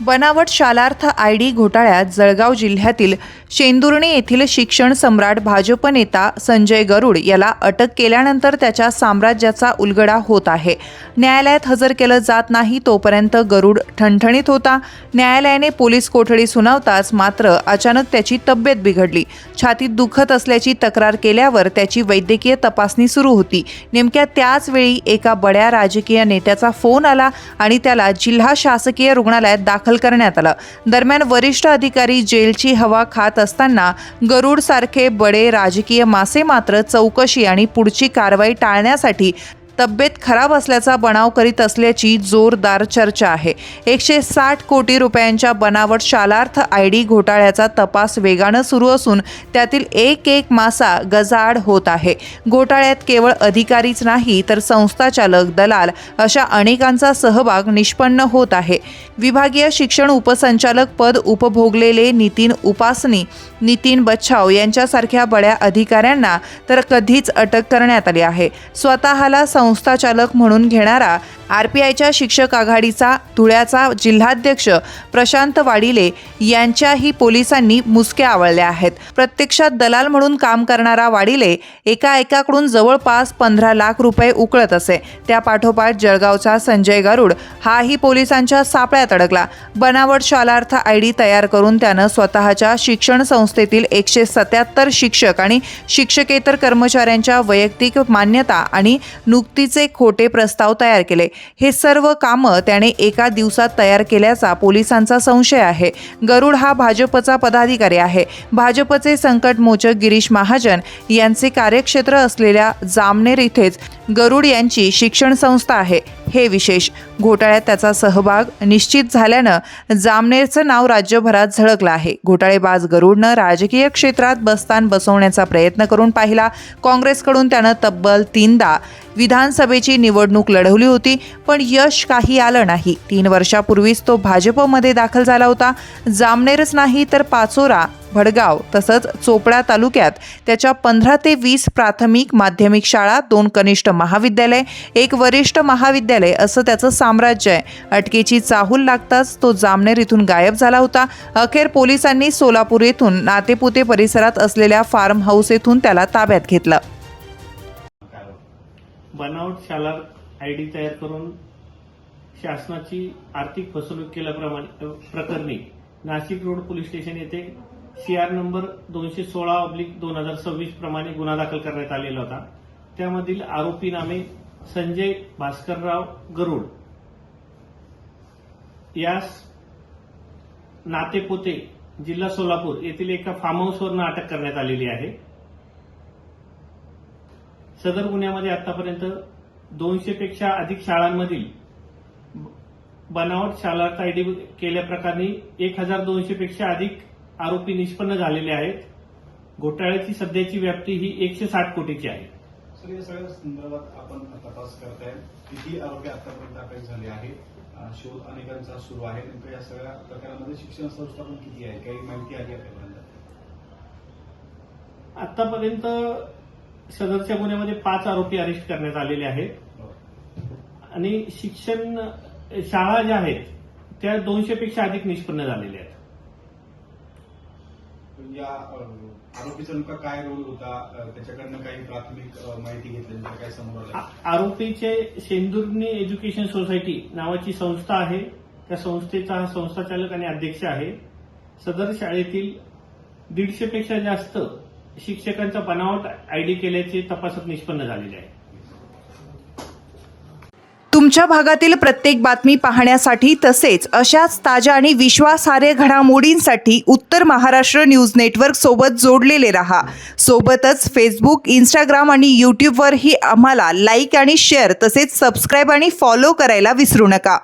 बनावट शालार्थ आयडी घोटाळ्यात जळगाव जिल्ह्यातील शेंदुर्णी येथील शिक्षण सम्राट भाजप नेता संजय गरुड याला अटक केल्यानंतर त्याच्या साम्राज्याचा उलगडा होत आहे। न्यायालयात हजर केलं जात नाही तोपर्यंत गरुड ठणठणीत होता। न्यायालयाने पोलीस कोठडी सुनावताच मात्र अचानक त्याची तब्येत बिघडली। छातीत दुखत असल्याची तक्रार केल्यावर त्याची वैद्यकीय तपासणी सुरू होती। नेमक्या त्याच वेळी एका बड्या राजकीय नेत्याचा फोन आला आणि त्याला जिल्हा शासकीय रुग्णालयात दाखल करण्यात आलं। दरम्यान वरिष्ठ अधिकारी जेलची हवा खात असताना गरुड सारखे बडे राजकीय मासे मात्र चौकशी आणि पुढची कारवाई टाळण्यासाठी तब्येत खराब असल्याचा बनाव करीत असल्याची जोरदार चर्चा आहे। 160 कोटी रुपयांच्या बनावट शालार्थ आयडी घोटाळ्याचा तपास वेगानं सुरू असून त्यातील एक मासा गजाआड होत आहे। घोटाळ्यात केवळ अधिकारीच नाही तर संस्थाचालक, दलाल अशा अनेकांचा सहभाग निष्पन्न होत आहे। विभागीय शिक्षण उपसंचालक पद उपभोगलेले नितीन उपासनी, नितीन बच्छाव यांच्यासारख्या बड्या अधिकाऱ्यांना तर कधीच अटक करण्यात आली आहे। स्वतःला संस्थाचालक म्हणून घेणारा आरपीआयच्या शिक्षक आघाडीचा धुळ्याचा जिल्हाध्यक्ष प्रशांत वाडिले यांच्याही पोलिसांनी मुसक्या आवळल्या आहेत। प्रत्यक्षात दलाल म्हणून काम करणारा वाडिले एकाकडून जवळपास 15 लाख रुपये उकळत असे। त्यापाठोपाठ जळगावचा संजय गरुड हाही पोलिसांच्या सापळ्यात अडकला। बनावट शालार्थ आयडी तयार करून त्यानं स्वतःच्या शिक्षण संस्थेतील 177 शिक्षक आणि शिक्षकेतर कर्मचाऱ्यांच्या वैयक्तिक मान्यता आणि नुकतीचे खोटे प्रस्ताव तयार केले। हे सर्व कामं त्याने एका दिवसात तयार केल्याचा पोलिसांचा संशय आहे। गरुड हा भाजपचा पदाधिकारी आहे। भाजपचे संकटमोचक गिरीश महाजन यांचे कार्यक्षेत्र असलेल्या जामनेर इथेच गरुड यांची शिक्षण संस्था आहे। हे विशेष, घोटाळ्यात त्याचा सहभाग निश्चित झाल्यानं जामनेरचं नाव राज्यभरात झळकलं आहे। घोटाळेबाज गरुडनं राजकीय क्षेत्रात बस्तान बसवण्याचा प्रयत्न करून पाहिला। काँग्रेसकडून त्यानं तब्बल 3दा विधानसभेची निवडणूक लढवली होती, पण यश काही आलं नाही। 3 वर्षापूर्वीच तो भाजपमध्ये दाखल झाला होता। जामनेरच नाही तर पाचोरा, भडगाव तसंच चोपडा तालुक्यात त्याच्या 15 ते 20 प्राथमिक माध्यमिक शाळा, 2 कनिष्ठ महाविद्यालय, 1 वरिष्ठ महाविद्यालय असं त्याचं साम्राज्य आहे। अटकेची चाहूल लागताच तो जामनेर इथून गायब झाला होता। अखेर पोलिसांनी सोलापूर येथून नातेपुते परिसरात असलेल्या फार्म हाऊस येथून त्याला ताब्यात घेतलं। बनावट शालार्थ आयडी तयार करून शासनाची आर्थिक फसवणूक केल्याप्रकरणी नाशिक रोड पोलीस स्टेशन येथे CR नंबर 216/2026 प्रमाणे गुन्हा दाखल करण्यात आलेला होता। त्यामधील आरोपी नामे संजय भास्करराव गरुड यास नातेपोते जिल्हा सोलापूर येथील एका फार्म हाऊसवरून अटक करण्यात आलेली आहे। सदर गुन्ह्यामध्ये आतापर्यंत 200 पेक्षा अधिक शाळांमधील बनावट शालार्थ आयडी केल्याप्रकरणी 1200 पेक्षा अधिक आरोपी निष्पन्न झालेले आहेत। घोटाळ्याची सध्याची व्याप्ती ही 160 कोटीची आहे। सर, या सगळ्या संदर्भात आपण तपास करताय, किती आरोपी आतापर्यंत अटक झाले आहे, शोध अनेकांचा सुरू आहे। नेमकं या सगळ्या प्रकारामध्ये शिक्षण संस्था पण किती आहे, काही माहिती आली आतापर्यंत? आतापर्यंत सदरच्या गुन्ह्यामध्ये 5 आरोपी अरेस्ट करण्यात आलेले आहेत आणि शिक्षण शाळा ज्या आहेत त्या 200 पेक्षा अधिक निष्पन्न झालेल्या आहेत। या आरोपीचा नेमका काय रोल होता, त्याच्याकडनं काही प्राथमिक माहिती घेतली, काय समोर आलं? आरोपीचे शेंदुर्णी एज्युकेशन सोसायटी नावाची संस्था आहे। त्या संस्थेचा हा संस्थाचालक आणि अध्यक्ष आहे। सदर शाळेतील 150 पेक्षा जास्त शिक्षकांचा बनावट आयडी केल्याचे तपासात निष्पन्न झालेले आहे। तुमच्या भागातील प्रत्येक बातमी पाहण्यासाठी तसेच अशाच ताज्या आणि विश्वासार्ह घडामोडींसाठी उत्तर महाराष्ट्र न्यूज नेटवर्क सोबत जोडलेले रहा। सोबतच फेसबुक, इंस्टाग्राम आणि यूट्यूबवरही आम्हाला लाईक आणि शेअर तसेच सबस्क्राईब आणि फॉलो करायला विसरू नका।